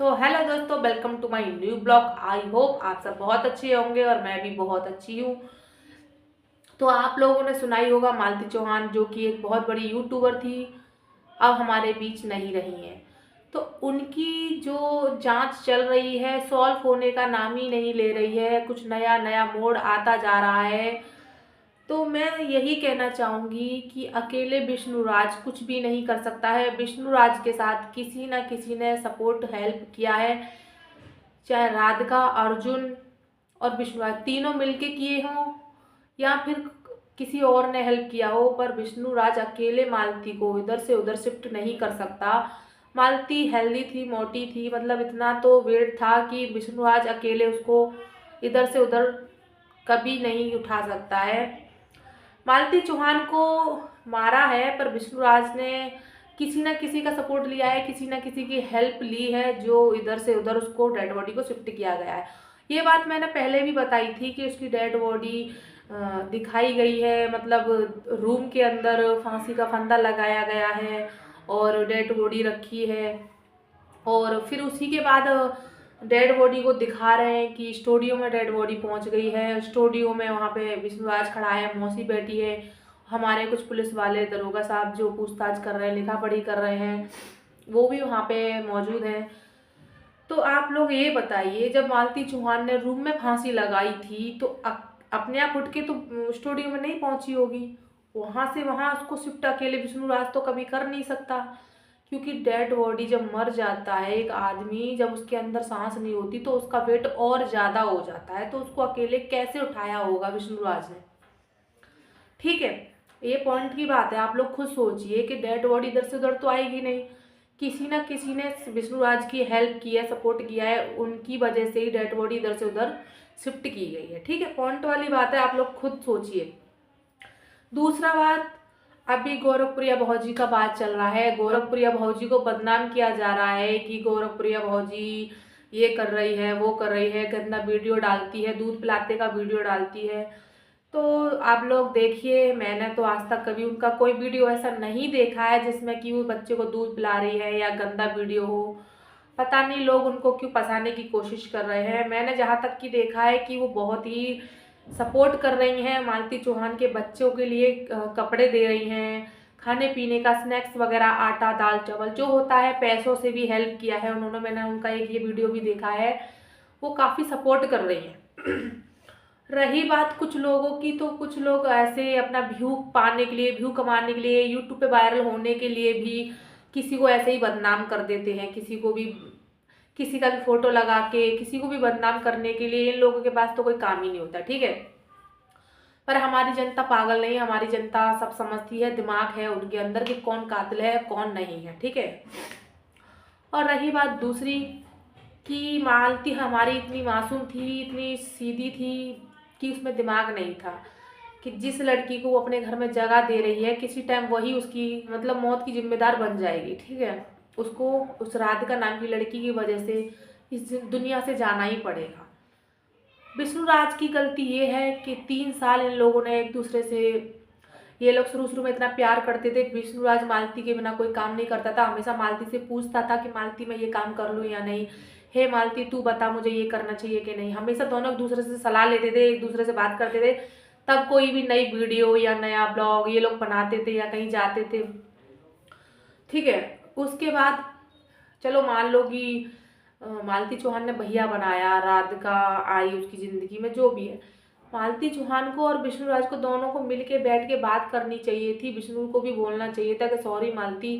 तो हेलो दोस्तों, welcome to my new blog. I hope आप सब बहुत अच्छे होंगे और मैं भी बहुत अच्छी हूँ। तो आप लोगों ने सुना ही होगा, मालती चौहान जो कि एक बहुत बड़ी यूट्यूबर थी, अब हमारे बीच नहीं रही हैं। तो उनकी जो जांच चल रही है सॉल्व होने का नाम ही नहीं ले रही है, कुछ नया नया मोड़ आता जा रहा है। तो मैं यही कहना चाहूँगी कि अकेले विष्णुराज कुछ भी नहीं कर सकता है। विष्णुराज के साथ किसी न किसी ने सपोर्ट हेल्प किया है, चाहे राधिका, अर्जुन और विष्णुराज तीनों मिलके किए हों या फिर किसी और ने हेल्प किया हो, पर विष्णुराज अकेले मालती को इधर से उधर शिफ्ट नहीं कर सकता। मालती हेल्दी थी, मोटी थी, मतलब इतना तो वेट था कि विष्णुराज अकेले उसको इधर से उधर कभी नहीं उठा सकता है। मालती चौहान को मारा है, पर विष्णुराज ने किसी न किसी का सपोर्ट लिया है, किसी न किसी की हेल्प ली है, जो इधर से उधर उसको डेड बॉडी को शिफ्ट किया गया है। ये बात मैंने पहले भी बताई थी कि उसकी डेड बॉडी दिखाई गई है, मतलब रूम के अंदर फांसी का फंदा लगाया गया है और डेड बॉडी रखी है। और फिर उसी के बाद डेड बॉडी को दिखा रहे हैं कि स्टूडियो में डेड बॉडी पहुंच गई है। स्टूडियो में वहाँ पे विष्णुराज खड़ा है, मौसी बैठी है, हमारे कुछ पुलिस वाले दरोगा साहब जो पूछताछ कर रहे हैं, लिखा पढ़ी कर रहे हैं, वो भी वहाँ पे मौजूद हैं। तो आप लोग ये बताइए, जब मालती चौहान ने रूम में फांसी लगाई थी तो अपने आप उठ के तो स्टूडियो में नहीं पहुंची होगी, वहां से वहां उसको शिफ्ट अकेले विष्णुराज तो कभी कर नहीं सकता। क्योंकि डेड बॉडी जब मर जाता है एक आदमी, जब उसके अंदर सांस नहीं होती तो उसका वेट और ज्यादा हो जाता है, तो उसको अकेले कैसे उठाया होगा विष्णुराज ने। ठीक है, ये पॉइंट की बात है, आप लोग खुद सोचिए कि डेड बॉडी इधर से उधर तो आएगी नहीं, किसी ना किसी ने विष्णुराज की हेल्प की है, सपोर्ट किया है, उनकी वजह से ही डेड बॉडी इधर से उधर शिफ्ट की गई है। ठीक है, पॉइंट वाली बात है, आप लोग खुद सोचिए। दूसरा बात, अभी गौरवप्रिया भौजी का बात चल रहा है, गौरवप्रिया भौजी को बदनाम किया जा रहा है कि गौरवप्रिया भौजी ये कर रही है, वो कर रही है, गंदा वीडियो डालती है, दूध पिलाते का वीडियो डालती है। तो आप लोग देखिए, मैंने तो आज तक कभी उनका कोई वीडियो ऐसा नहीं देखा है जिसमें कि वो बच्चे को दूध पिला रही है या गंदा वीडियो हो। पता नहीं लोग उनको क्यों फंसाने की कोशिश कर रहे हैं। मैंने जहाँ तक कि देखा है कि वो बहुत ही सपोर्ट कर रही हैं मालती चौहान के बच्चों के लिए, कपड़े दे रही हैं, खाने पीने का स्नैक्स वगैरह, आटा दाल चावल जो होता है, पैसों से भी हेल्प किया है उन्होंने। मैंने उनका एक ये वीडियो भी देखा है, वो काफ़ी सपोर्ट कर रही हैं। रही बात कुछ लोगों की, तो कुछ लोग ऐसे अपना व्यू पाने के लिए, व्यू कमाने के लिए, यूट्यूब पे वायरल होने के लिए भी किसी को ऐसे ही बदनाम कर देते हैं, किसी को भी, किसी का भी फोटो लगा के किसी को भी बदनाम करने के लिए। इन लोगों के पास तो कोई काम ही नहीं होता। ठीक है, पर हमारी जनता पागल नहीं है, हमारी जनता सब समझती है, दिमाग है उनके अंदर कि कौन कातिल है कौन नहीं है। ठीक है, और रही बात दूसरी कि मालती हमारी इतनी मासूम थी, इतनी सीधी थी कि उसमें दिमाग नहीं था कि जिस लड़की को वो अपने घर में जगह दे रही है, किसी टाइम वही उसकी मतलब मौत की जिम्मेदार बन जाएगी। ठीक है, उसको उस राधिका नाम की लड़की की वजह से इस दुनिया से जाना ही पड़ेगा। विष्णुराज की गलती ये है कि 3 साल इन लोगों ने एक दूसरे से, ये लोग शुरू शुरू में इतना प्यार करते थे, विष्णुराज मालती के बिना कोई काम नहीं करता था, हमेशा मालती से पूछता था कि मालती मैं ये काम कर लूँ या नहीं, हे मालती तू बता मुझे ये करना चाहिए कि नहीं। हमेशा दोनों एक दूसरे से सलाह लेते थे, एक दूसरे से बात करते थे, तब कोई भी नई वीडियो या नया ब्लॉग ये लोग बनाते थे या कहीं जाते थे। ठीक है, उसके बाद चलो मान लो कि मालती चौहान ने भैया बनाया, राधिका आई उसकी ज़िंदगी में, जो भी है, मालती चौहान को और विष्णुराज को दोनों को मिल के बैठ के बात करनी चाहिए थी। विष्णु को भी बोलना चाहिए था कि सॉरी मालती,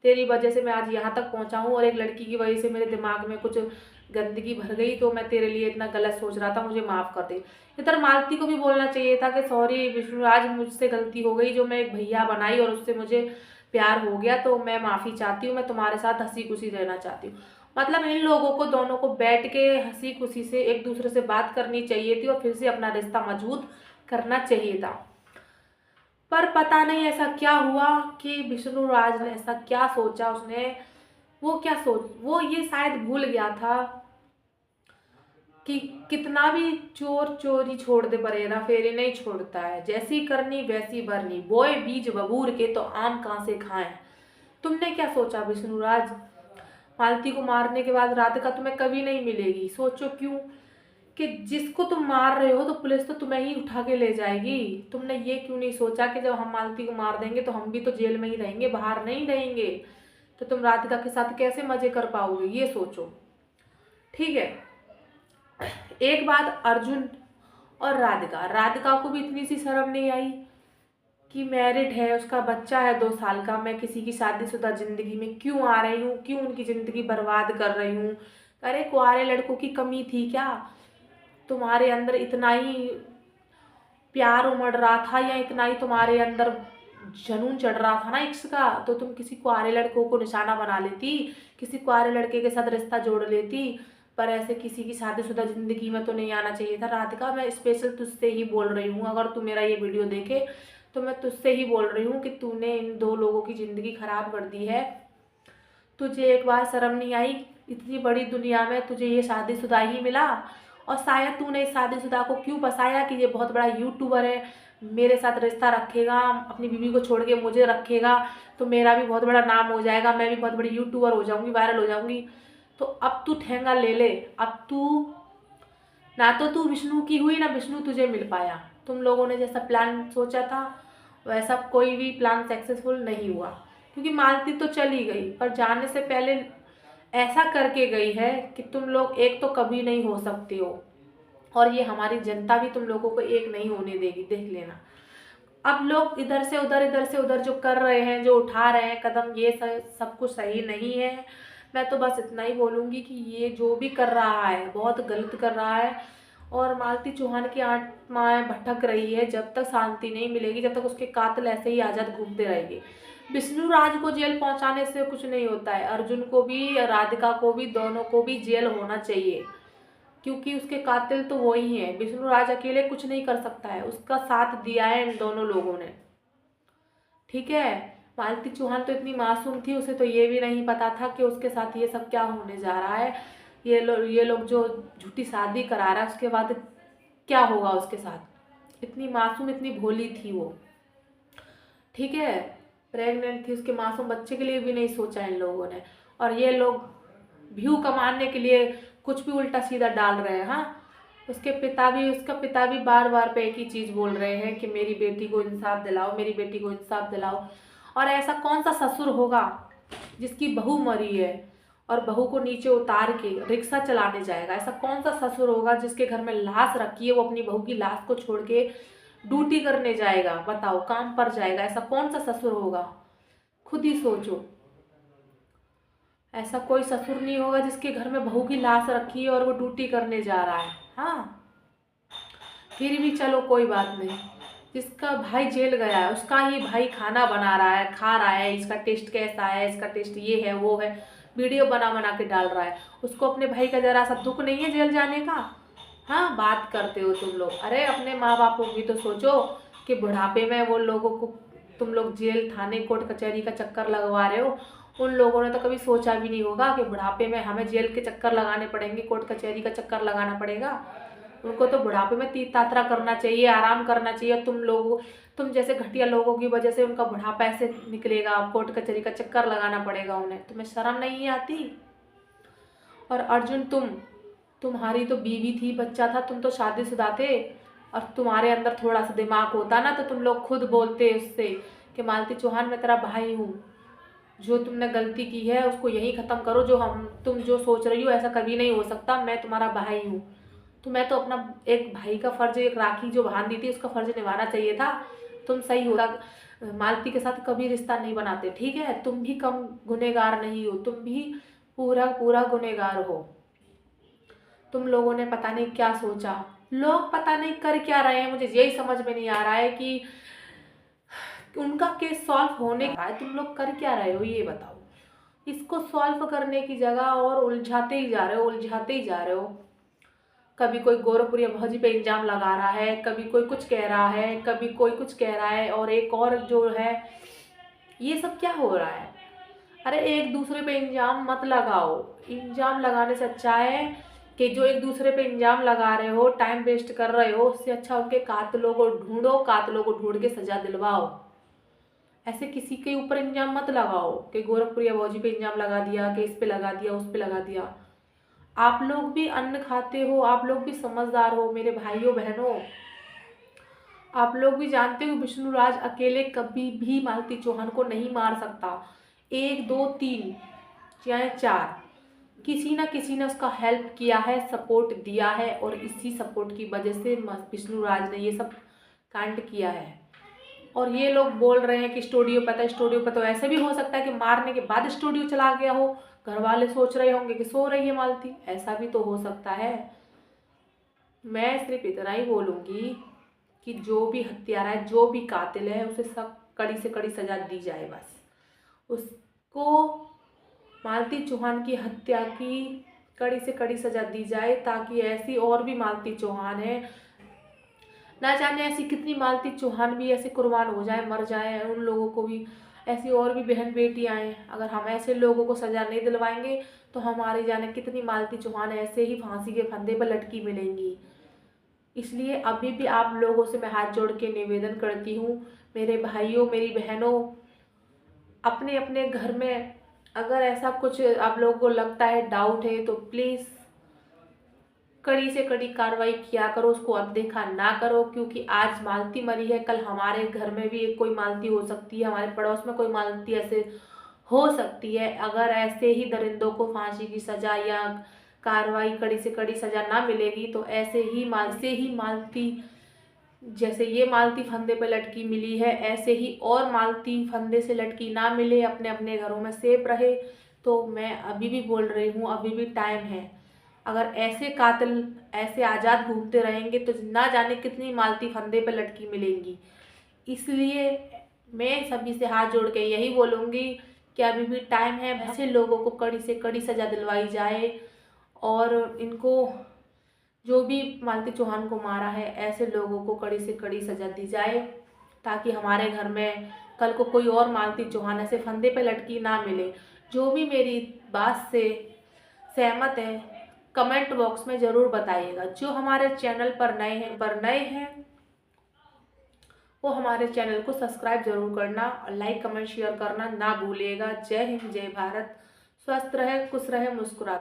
तेरी वजह से मैं आज यहाँ तक पहुँचा हूँ और एक लड़की की वजह से मेरे दिमाग में कुछ गंदगी भर गई, तो मैं तेरे लिए इतना गलत सोच रहा था, मुझे माफ़ कर दे। इधर मालती को भी बोलना चाहिए था कि सॉरी विष्णुराज, मुझसे गलती हो गई, जो मैं एक भैया बनाई और उससे मुझे प्यार हो गया, तो मैं माफ़ी चाहती हूँ, मैं तुम्हारे साथ हंसी खुशी रहना चाहती हूँ। मतलब इन लोगों को दोनों को बैठ के हंसी खुशी से एक दूसरे से बात करनी चाहिए थी और फिर से अपना रिश्ता मजबूत करना चाहिए था। पर पता नहीं ऐसा क्या हुआ कि विष्णुराज ने ऐसा क्या सोचा, उसने वो क्या सोच, वो ये शायद भूल गया था कि कितना भी चोर चोरी छोड़ दे बरेरा फेरे नहीं छोड़ता है, जैसी करनी वैसी भरनी, बोए बीज बबूर के तो आम कहाँ से खाएं। तुमने क्या सोचा विष्णुराज, मालती को मारने के बाद राधिका तुम्हें कभी नहीं मिलेगी। सोचो क्यों कि जिसको तुम मार रहे हो तो पुलिस तो तुम्हें ही उठा के ले जाएगी। तुमने ये क्यों नहीं सोचा कि जब हम मालती को मार देंगे तो हम भी तो जेल में ही रहेंगे, बाहर नहीं रहेंगे, तो तुम राधिका के साथ कैसे मजे कर पाओगे, ये सोचो। ठीक है, एक बात अर्जुन और राधिका, राधिका को भी इतनी सी शर्म नहीं आई कि मैरिड है, उसका बच्चा है 2 साल का, मैं किसी की शादीशुदा जिंदगी में क्यों आ रही हूँ, क्यों उनकी जिंदगी बर्बाद कर रही हूँ। अरे कुंवारे लड़कों की कमी थी क्या? तुम्हारे अंदर इतना ही प्यार उमड़ रहा था या इतना ही तुम्हारे अंदर जुनून चढ़ रहा था ना इश्क का, तो तुम किसी कुंवारे लड़कों को निशाना बना लेती, किसी कुंवारे लड़के के साथ रिश्ता जोड़ लेती। पर ऐसे किसी की शादीशुदा जिंदगी में तो नहीं आना चाहिए था। राधिका, मैं स्पेशल तुझसे ही बोल रही हूँ, अगर तू मेरा ये वीडियो देखे तो मैं तुझसे ही बोल रही हूँ कि तूने इन 2 लोगों की ज़िंदगी खराब कर दी है। तुझे एक बार शर्म नहीं आई? इतनी बड़ी दुनिया में तुझे ये शादीशुदा ही मिला, और शायद तूने इस शादीशुदा को क्यों फंसाया कि ये बहुत बड़ा यूट्यूबर है, मेरे साथ रिश्ता रखेगा, अपनी बीवी को छोड़ के मुझे रखेगा, तो मेरा भी बहुत बड़ा नाम हो जाएगा, मैं भी बहुत बड़ी यूट्यूबर हो जाऊँगी, वायरल हो जाऊँगी। तो अब तू ठेंगा ले ले। अब तू ना तो तू विष्णु की हुई, ना विष्णु तुझे मिल पाया। तुम लोगों ने जैसा प्लान सोचा था वैसा कोई भी प्लान सक्सेसफुल नहीं हुआ, क्योंकि मालती तो चली गई, पर जाने से पहले ऐसा करके गई है कि तुम लोग एक तो कभी नहीं हो सकते हो, और ये हमारी जनता भी तुम लोगों को एक नहीं होने देगी, देख लेना। अब लोग इधर से उधर जो कर रहे हैं, जो उठा रहे हैं कदम, ये सब कुछ सही नहीं है। मैं तो बस इतना ही बोलूँगी कि ये जो भी कर रहा है बहुत गलत कर रहा है, और मालती चौहान की आत्माएं भटक रही है। जब तक शांति नहीं मिलेगी, जब तक उसके कातिल ऐसे ही आज़ाद घूमते रहेंगे। विष्णु राज को जेल पहुंचाने से कुछ नहीं होता है, अर्जुन को भी, राधिका को भी, दोनों को भी जेल होना चाहिए, क्योंकि उसके कातिल तो वो ही हैं। विष्णु राज अकेले कुछ नहीं कर सकता है, उसका साथ दिया है इन दोनों लोगों ने। ठीक है, मालती चौहान तो इतनी मासूम थी, उसे तो ये भी नहीं पता था कि उसके साथ ये सब क्या होने जा रहा है। ये लोग जो झूठी शादी करा रहा है, उसके बाद क्या होगा उसके साथ। इतनी मासूम, इतनी भोली थी वो। ठीक है, प्रेग्नेंट थी, उसके मासूम बच्चे के लिए भी नहीं सोचा इन लोगों ने। और ये लोग व्यू कमाने के लिए कुछ भी उल्टा सीधा डाल रहे हैं। हाँ, उसका पिता भी बार बार पे एक ही चीज़ बोल रहे हैं कि मेरी बेटी को इंसाफ दिलाओ, मेरी बेटी को इंसाफ दिलाओ। और ऐसा कौन सा ससुर होगा जिसकी बहू मरी है और बहू को नीचे उतार के रिक्शा चलाने जाएगा? ऐसा कौन सा ससुर होगा जिसके घर में लाश रखी है, वो अपनी बहू की लाश को छोड़ के ड्यूटी करने जाएगा? बताओ, काम पर जाएगा? ऐसा कौन सा ससुर होगा? खुद ही सोचो। ऐसा कोई ससुर नहीं होगा जिसके घर में बहू की लाश रखी है और वो ड्यूटी करने जा रहा है। हाँ, फिर भी चलो कोई बात नहीं, जिसका भाई जेल गया है उसका ही भाई खाना बना रहा है, खा रहा है, इसका टेस्ट कैसा है, इसका टेस्ट ये है वो है, वीडियो बना बना के डाल रहा है। उसको अपने भाई का जरा सा दुख नहीं है जेल जाने का? हाँ, बात करते हो तुम लोग। अरे अपने माँ बापों की तो सोचो कि बुढ़ापे में वो लोगों को तुम लोग जेल, थाने, कोर्ट कचहरी का चक्कर लगवा रहे हो। उन लोगों ने तो कभी सोचा भी नहीं होगा कि बुढ़ापे में हमें जेल के चक्कर लगाने पड़ेंगे, कोर्ट कचहरी का चक्कर लगाना पड़ेगा। उनको तो बुढ़ापे में तीर तात्रा करना चाहिए, आराम करना चाहिए। तुम जैसे घटिया लोगों की वजह से उनका बुढ़ापा ऐसे निकलेगा, कोर्ट कचहरी का चक्कर लगाना पड़ेगा उन्हें। तुम्हें शर्म नहीं आती? और अर्जुन, तुम्हारी तो बीवी थी, बच्चा था, तुम तो शादीशुदा थे, और तुम्हारे अंदर थोड़ा सा दिमाग होता ना तो तुम लोग खुद बोलते उससे कि मालती चौहान मैं तेरा भाई हूँ, जो तुमने गलती की है उसको यहीं ख़त्म करो। तुम जो सोच रही हो ऐसा कभी नहीं हो सकता, मैं तुम्हारा भाई हूँ। तो मैं तो अपना एक भाई का फ़र्ज, एक राखी जो बांध दी थी उसका फ़र्ज निभाना चाहिए था। तुम सही होता, मालती के साथ कभी रिश्ता नहीं बनाते। ठीक है, तुम भी कम गुनहगार नहीं हो, तुम भी पूरा पूरा गुनहगार हो। तुम लोगों ने पता नहीं क्या सोचा, लोग पता नहीं कर क्या रहे हैं, मुझे यही समझ में नहीं आ रहा है कि उनका केस सॉल्व होने का है, तुम लोग कर क्या रहे हो ये बताओ। इसको सॉल्व करने की जगह और उलझाते ही जा रहे हो, उलझाते ही जा रहे हो। कभी कोई गोरखपुरी भौजी पे इल्जाम लगा रहा है, कभी कोई कुछ कह रहा है, कभी कोई कुछ कह रहा है, और एक और जो है, ये सब क्या हो रहा है? अरे एक दूसरे पे इल्जाम मत लगाओ। इल्जाम लगाने से अच्छा है कि जो एक दूसरे पे इल्जाम लगा रहे हो, टाइम वेस्ट कर रहे हो, उससे अच्छा उनके कातिलों को ढूंढो, कातिलों को ढूंढ के सजा दिलवाओ। ऐसे किसी के ऊपर इल्ज़ाम मत लगाओ कि गोरखपुरिया भौजी पे इल्ज़ाम लगा दिया, कि इस पे लगा दिया, उस पे लगा दिया। आप लोग भी अन्न खाते हो, आप लोग भी समझदार हो मेरे भाइयों बहनों। आप लोग भी जानते हो विष्णुराज अकेले कभी भी मालती चौहान को नहीं मार सकता। 1 2 3 चाहे 4 किसी ना किसी ने उसका हेल्प किया है, सपोर्ट दिया है, और इसी सपोर्ट की वजह से विष्णुराज ने ये सब कांड किया है। और ये लोग बोल रहे हैं कि स्टूडियो पे था, स्टूडियो पे, तो ऐसे भी हो सकता है कि मारने के बाद स्टूडियो चला गया हो। घर वाले सोच रहे होंगे कि सो रही है मालती, ऐसा भी तो हो सकता है। मैं सिर्फ इतना ही बोलूँगी कि जो भी हत्यारा है, जो भी कातिल है, उसे सब कड़ी से कड़ी सजा दी जाए। बस उसको मालती चौहान की हत्या की कड़ी से कड़ी सजा दी जाए, ताकि ऐसी और भी मालती चौहान है, ना जाने ऐसी कितनी मालती चौहान भी ऐसे कुर्बान हो जाए, मर जाए, उन लोगों को भी ऐसी और भी बहन बेटियां हैं। अगर हम ऐसे लोगों को सजा नहीं दिलवाएंगे तो हमारे जाने कितनी मालती चौहान ऐसे ही फांसी के फंदे पर लटकी मिलेंगी। इसलिए अभी भी आप लोगों से मैं हाथ जोड़ के निवेदन करती हूँ, मेरे भाइयों मेरी बहनों, अपने अपने घर में अगर ऐसा कुछ आप लोगों को लगता है, डाउट है, तो प्लीज़ कड़ी से कड़ी कार्रवाई किया करो, उसको अनदेखा ना करो। क्योंकि आज मालती मरी है, कल हमारे घर में भी एक कोई मालती हो सकती है, हमारे पड़ोस में कोई मालती ऐसे हो सकती है। अगर ऐसे ही दरिंदों को फांसी की सजा या कार्रवाई कड़ी से कड़ी सजा ना मिलेगी तो ऐसे ही मालती, जैसे ये मालती फंदे पे लटकी मिली है, ऐसे ही और मालती फंदे से लटकी ना मिले, अपने अपने घरों में सेफ रहे। तो मैं अभी भी बोल रही हूँ, अभी भी टाइम है। अगर ऐसे कातिल ऐसे आज़ाद घूमते रहेंगे तो ना जाने कितनी मालती फंदे पे लटकी मिलेंगी। इसलिए मैं सभी से हाथ जोड़ के यही बोलूँगी कि अभी भी टाइम है, ऐसे लोगों को कड़ी से कड़ी सज़ा दिलवाई जाए, और इनको जो भी मालती चौहान को मारा है, ऐसे लोगों को कड़ी से कड़ी सज़ा दी जाए, ताकि हमारे घर में कल को कोई और मालती चौहान ऐसे फंदे पे लटकी ना मिले। जो भी मेरी बात से सहमत है कमेंट बॉक्स में ज़रूर बताइएगा। जो हमारे चैनल पर नए हैं वो हमारे चैनल को सब्सक्राइब जरूर करना, और लाइक कमेंट शेयर करना ना भूलिएगा। जय हिंद, जय भारत। स्वस्थ रहे, खुश रहे, मुस्कुराते